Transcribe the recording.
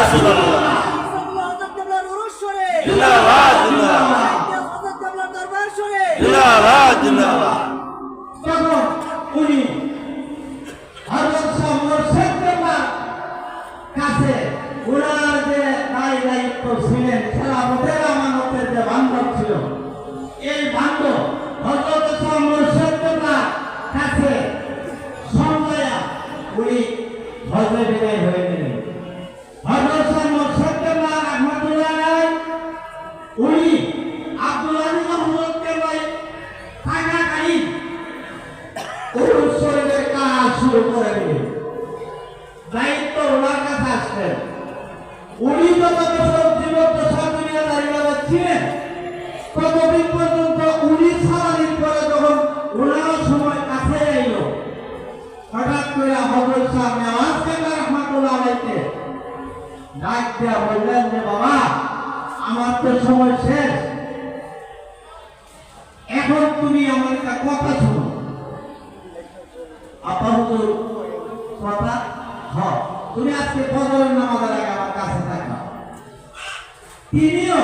রাসূলুল্লাহ হযরত কেবলার উরুস শরীফ জিন্দাবাদ জিন্দাবাদ হযরত কেবলার দরবার শরীফ জিন্দাবাদ জিন্দাবাদ তখন উনি হযরত শাহ মুর্শিদ কেবলার কাছে ওনার যে দায়িত্ব ছিলেন খেলাফতের আমানতের যে বান্ধব ছিল, এই বান্ধব হযরত শাহ মুর্শিদ কেবলার কাছে সঞ্জয়া উনি হজে বিদায় হয়ে গেলেন। হযরত শাহ মুর্শিদ কেবলা রাহমাতুল্লাহ আলাইহি উনি আব্দুল আজিজ আহমদ কেবলাই থাকাকালীন উরুস শরীফের কাজ শুরু করে দিলেন। দায়িত্ব ওনার কাছে আসলেন। উনি যত বছর জীবদ্দশা দুনিয়াদারিভাবে ছিলেন, ততদিন পর্যন্ত উনি সারাদিন পরে যখন ওনার সময় কাছে এল, হঠাৎ করে হযরত শাহ নেওয়াজ কেবলা রাহমাতুল্লাহ আলাইহিকে ডাক দেয়া বললেন যে বাবা, আমার তো সময় শেষ, এখন তুমি আমার একটা কথা শোনো। আপা হুজুর কথা, তুমি আজকে ফজরের নামাজের আগে আমার কাছে থাকবা। তিনিও